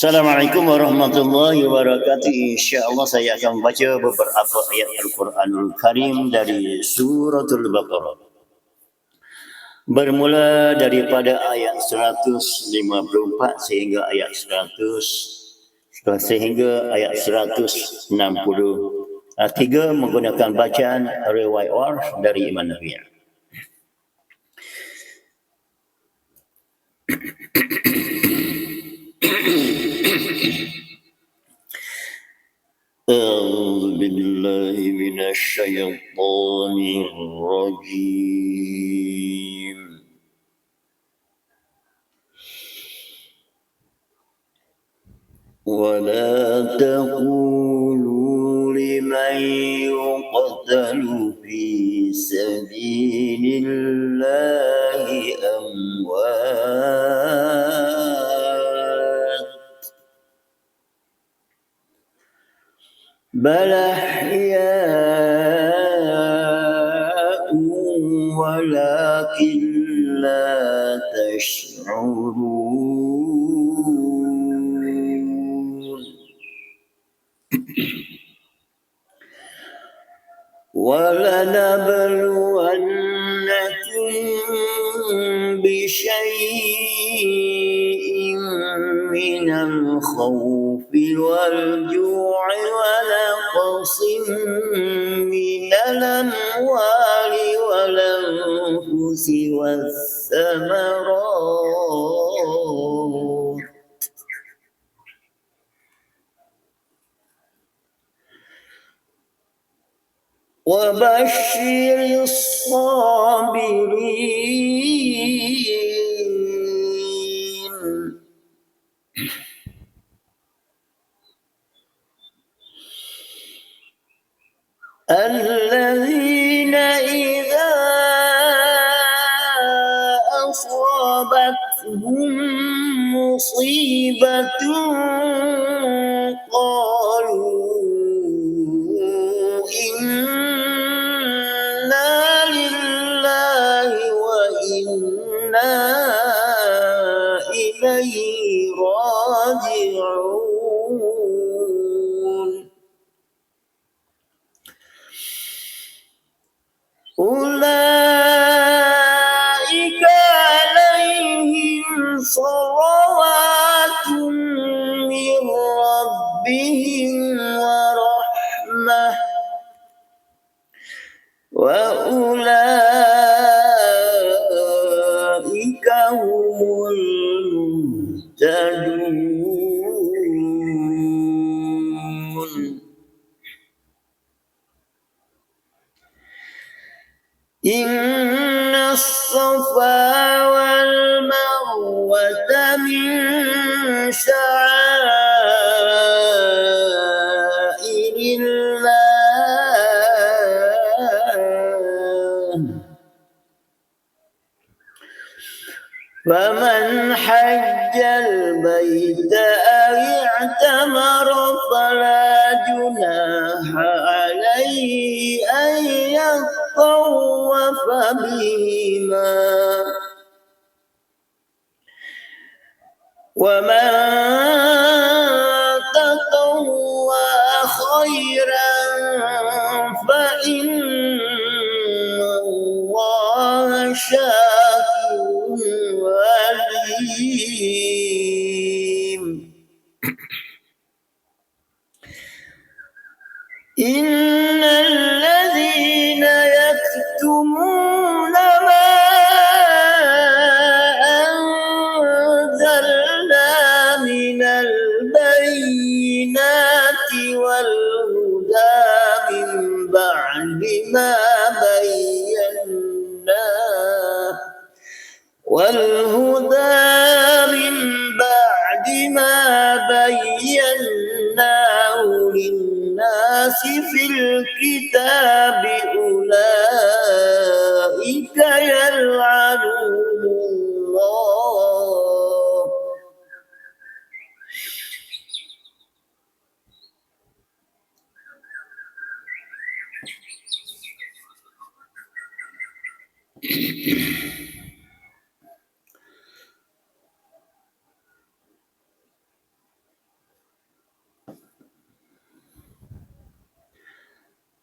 Assalamualaikum warahmatullahi wabarakatuh. InsyaAllah saya akan membaca beberapa ayat Al-Quranul Karim dari Suratul Baqarah. Bermula daripada ayat 154 sehingga ayat 163 menggunakan bacaan riwayat warsh dari Imam Nafi'. أعوذ بالله من الشيطان الرجيم ولا تقولوا لمن يقتل في سبيل الله أموات بل أحياء ولكن لا تشعرون ولنبلونكم بشيء من الخوف والجوع ونقص من الأموال والأنفس والثمرات وبشر الصابرين الذين إذا أصابتهم مصيبة قالوا إنا لله وإنا إليه راجعون أولئك عليهم صلوات من ربهم ورحمة وأولئك هم المهتدون إن الصفا والمروة من شعائر الله فمن حج البيت أو اعتمر فلا جناح عليه أن يطوف بهما ومن تطوع خيرا فإن الله شاكر عليم إن الذين يكتمون ما أنزلنا من البينات والهدى من بعد ما بيناه للناس في الكتاب أولئك يلعنهم الله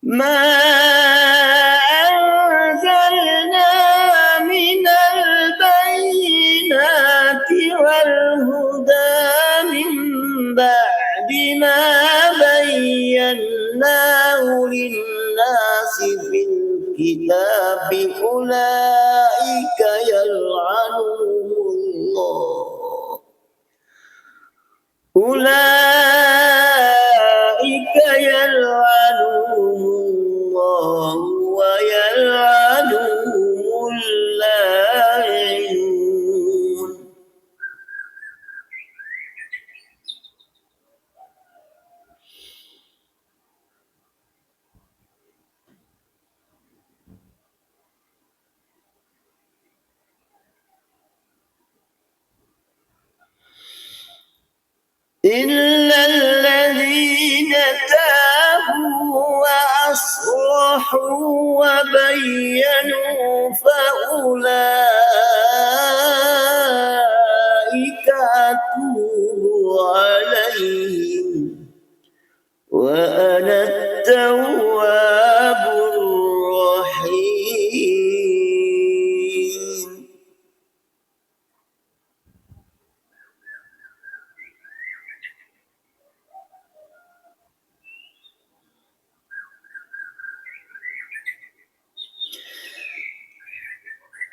ما أنزلنا من البينات والهدى من بعد ما بيناه للناس في الكتاب أولئك يلعنهم الله أولئك يلعنهم الله ويلعنهم اللاعنون إلا الذين تابوا وأصلحوا وبينوا فأولئك أتوب عليهم وأنا التواب الرحيم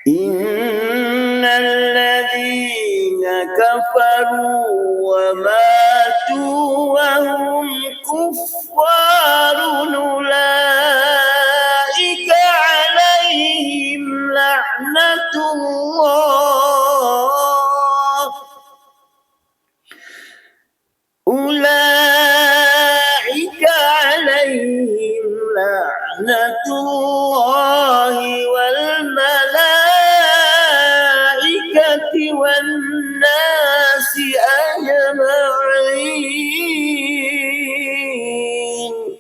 إن الذين كفروا وماتوا وهم كفار أولئك عليهم لعنة الله أولئك عليهم لعنة الله والملائكة والناس أجمعين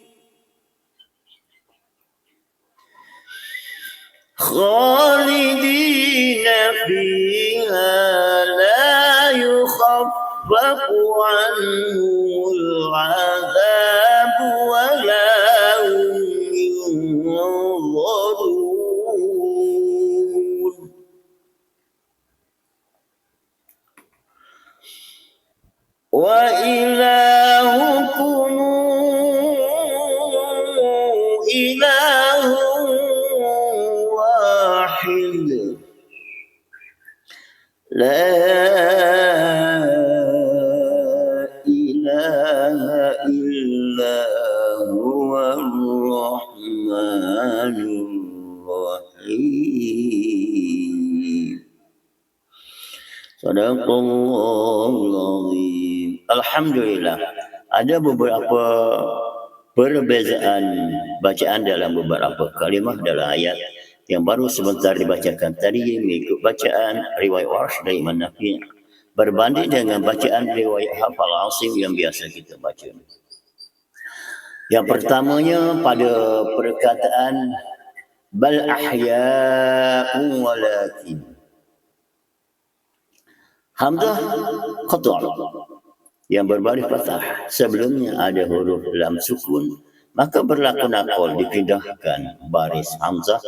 خالدين فيها لا يخفف عنهم العذاب ولا هم ينظرون وإلهكم إله واحد لا إله إلا هو الرحمن الرحيم Sadaqallahul azim. Alhamdulillah. Ada beberapa perbezaan bacaan dalam beberapa kalimah dalam ayat yang baru sebentar dibacakan tadi mengikut bacaan riwayat Warsh dari Imam Nafi' berbanding dengan bacaan riwayat Hafal Asim yang biasa kita baca. Yang pertamanya pada perkataan bal ahya'un walakin hamzah qata' yang berbaris fathah sebelumnya ada huruf lam sukun maka berlaku naqal dipindahkan baris hamzah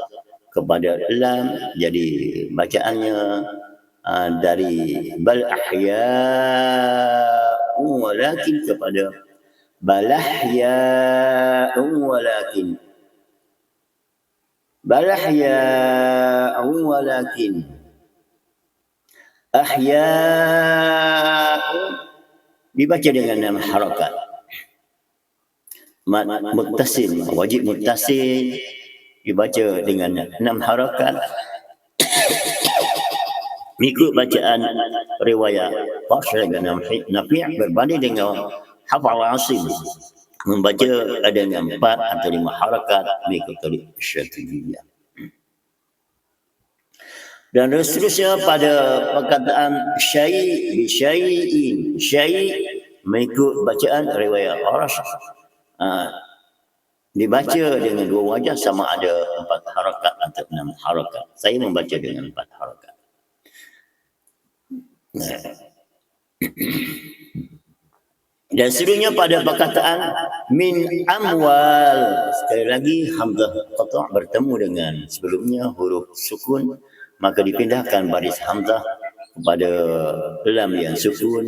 kepada lam jadi bacaannya dari bal ahya'un walakin kepada bal ahya'un walakin bal ahya'un walakin ahya'un dibaca dengan 6 harakat. Mad muttasil, wajib muttasil dibaca dengan 6 harakat. Mengikut bacaan riwayat Warsh dengan Nafi' berbanding dengan Hafal Asim membaca dengan 4 atau 5 harakat mengikut tarikh Syatibiyah. Dan seterusnya pada perkataan syai' bi syai'in syai' mengikut bacaan riwayat Warsh dibaca dengan 2 wajah sama ada 4 harakat atau 6 harakat. Saya membaca dengan 4 harakat. Dan seterusnya pada perkataan min amwal, sekali lagi hamzah qata' bertemu dengan sebelumnya huruf sukun, maka dipindahkan baris hamzah kepada lam yang sukun,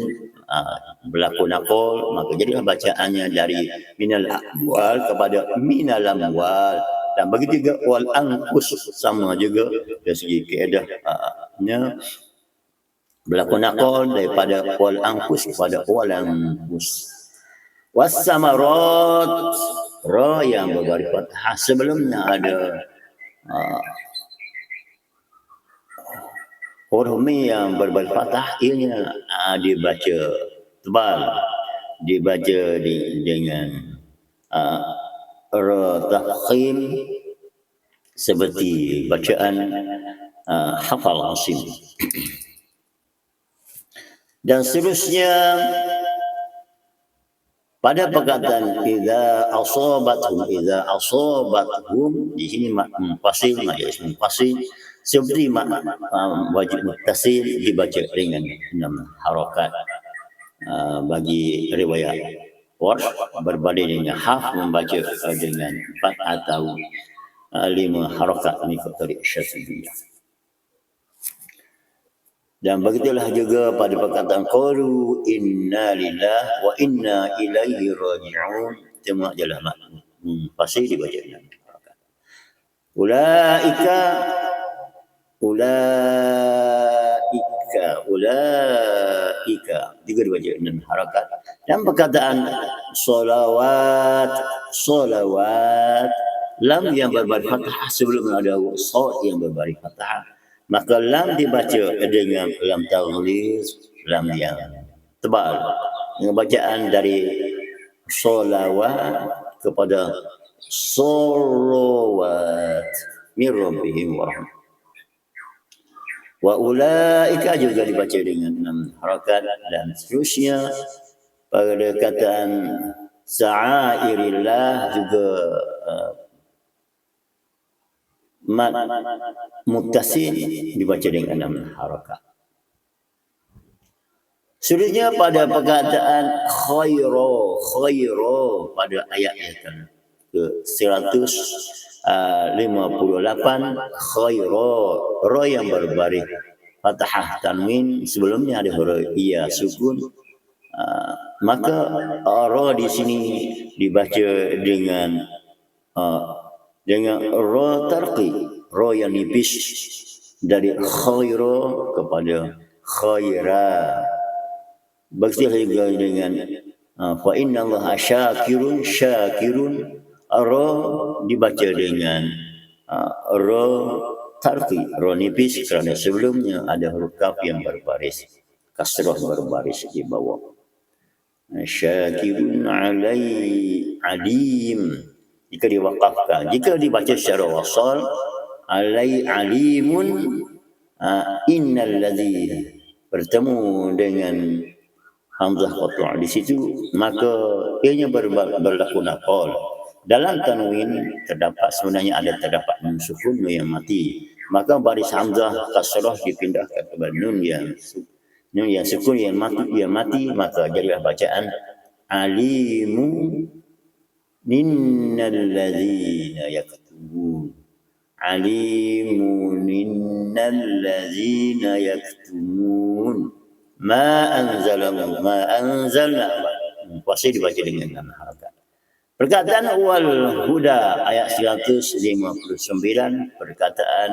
berlaku naqal, maka jadilah bacaannya dari minal amwal kepada minal amwal. Dan begitu juga wal anqus, sama juga dari segi kaedah berlaku naqal daripada wal anqus kepada wal anqus. Wassamarat, ra yang berbaris fathah, sebelumnya ada huruf mi yang berbaris fathah, ianya dibaca tebal, dibaca dengan ra tafkhim seperti bacaan hafal Asim. Dan seterusnya pada perkataan idza asabathum, di sini mufassir, majlis mufassir, seperti wajib muttasil dibaca dengan 6 harakat. Bagi riwayat Warsh berbanding dengan Hafs membaca dengan 4 atau 5 harakat mengikut tarikh Syafi'iyah. Dan begitulah juga pada perkataan qalu inna lillahi wa inna ilaihi raji'un, cuma jelas pasti dibaca dengan harakat. Ulaika juga dibaca dengan harakat. Dan perkataan solawat, lam yang berbaris fathah sebelum ada sa yang berbaris fathah, maka lam dibaca dengan lam taghliz, lam yang tebal, dengan bacaan dari solawat kepada solawat min rabbihim wa rahmah. Wa ulaika juga dibaca dengan 6 harakat. Dan seterusnya pada kataan sa'airillah juga mad muttasil dibaca dengan 6 harakat. Seterusnya pada perkataan khaira pada ayat yang ke-158, khaira, ra yang berbaris fathah tanwin, sebelumnya ada huruf iya sukun, maka ra di sini dibaca dengan ra tarqi, ra yang nipis dari khaira kepada khaira. Begitu juga dengan fa inna allaha syakirun, ra dibaca dengan ra tarqi, ra nipis, kerana sebelumnya ada huruf kaf yang berbaris kasrah berbaris di bawah. Syakirun alim jika diwaqafkan. Jika dibaca secara wasal alimun, innal ladzi bertemu dengan hamzah qata' di situ, maka ianya berlaku naqal. Dalam tanwin sebenarnya terdapat nun sukun yang mati, maka baris hamzah kasrah dipindahkan kepada nun yang sukun yang mati, maka jadilah bacaan alimu innal ladzina yaktubun, alimun innal ladzina yaktumun ma anzalna, pasti dibaca dengan 6 harakat. Perkataan wal huda ayat 159, perkataan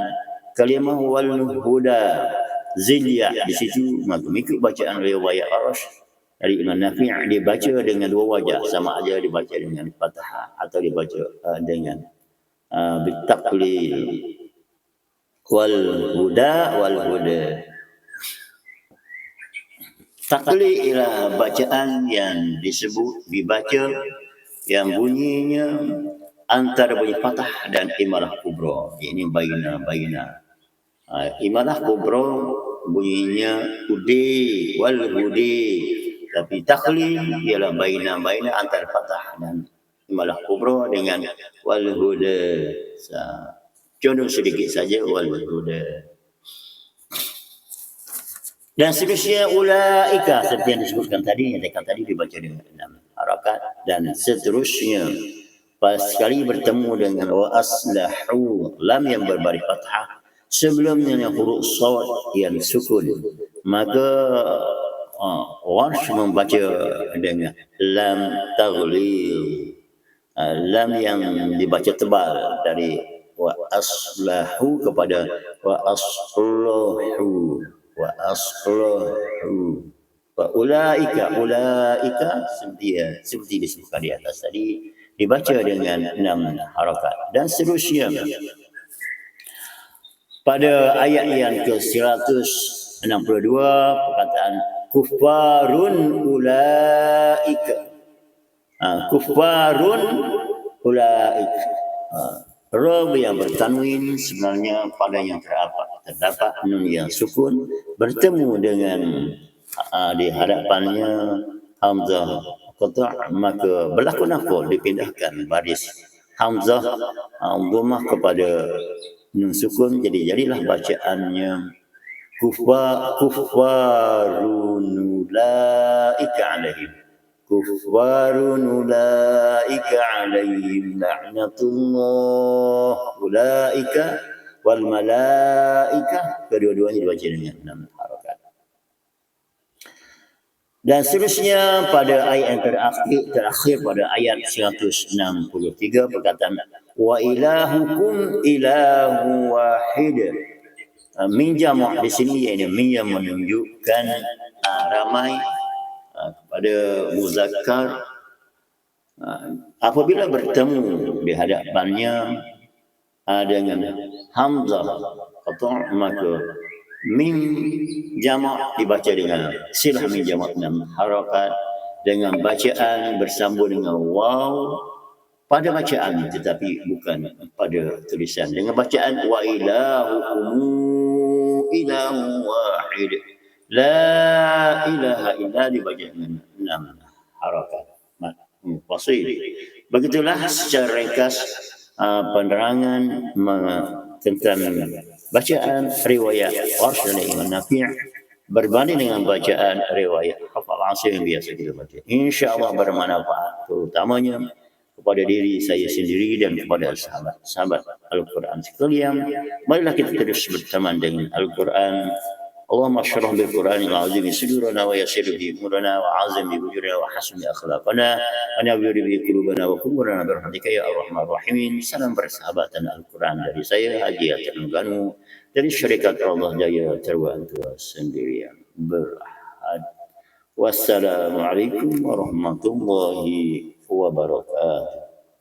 kalimah wal huda zilya di situ, maka mengikut bacaan riwayat Arash dari Imam Nafi' dibaca dengan 2 wajah, sama ada dibaca dengan fathah atau dibaca dengan bitaqlil. Wal huda taklil ialah bacaan yang dibaca yang bunyinya antara bunyi fathah dan imalah kubra. Ini baina. Imalah kubra bunyinya hudi wal hudi, tapi taklil ialah baina antara fathah dan imalah kubra dengan wal huda. Contoh sedikit saja wal huda. Dan seterusnya ulaika seperti yang disebutkan tadi, yang tadi dibaca dengan 6 harakat dan seterusnya. Pas sekali bertemu dengan wa aslahu, lam yang berbaris fathah sebelumnya yang huruf shad yang sukun, maka Warsh membaca dengan lam taghlil, lam yang dibaca tebal dari wa aslahu kepada wa aslahu, wa aslahu, wa ulaika seperti disebutkan di atas tadi dibaca dengan 6 harakat dan seterusnya. Pada ayat yang ke-162 perkataan kufarun ulaika, kufarun ulaika, Rob yang bertanwin sebenarnya pada yang terdapat nun yang sukun bertemu dengan di hadapannya hamzah qata', maka berlaku nafkah dipindahkan baris hamzah dhammah kepada nun sukun, jadilah bacaannya kufarun ulaika alaihim, kuffarun ulaika alaihim la'natullah ulaika wal malaika, kedua-duanya dibaca dengan 6 harakat. Dan seterusnya pada ayat yang terakhir pada ayat 163 perkataan wa ilahukum ilahu wahid. Min jamak di sini iaitu min yang menunjukkan ramai kepada muzakkar. Apabila bertemu di hadapannya dengan hamzah qata', maka min jamak dibaca dengan silah min jamak 6 harakat dengan bacaan bersambung dengan waw pada bacaan tetapi bukan pada tulisan, dengan bacaan wa ilahukum ilahu wahid la ilaha illa dibaca dengan 6 harakat fasil. Begitulah secara ringkas penerangan tentang bacaan riwayat Warsh dan Imam Nafi' berbanding dengan bacaan riwayat Hafal Asim yang biasa kita baca. InsyaAllah bermanfaat terutamanya kepada diri saya sendiri dan kepada sahabat-sahabat Al-Quran sekalian. Marilah kita terus berteman dengan Al-Quran. Allahumma syrah bil Quranil azim sudurana wa yassir bihi umurana wa azim bi ujurina wa hasbi akhlaqana wa nawwir bihi qulubana wa qulubana bi rahmatika ya arhamar rahimin. Salam persahabatan Al-Quran dari saya Haji Terengganu dari Syarikat Allah Jaya Terbantua Sendirian Berhad. Wassalamualaikum warahmatullahi wabarakatuh.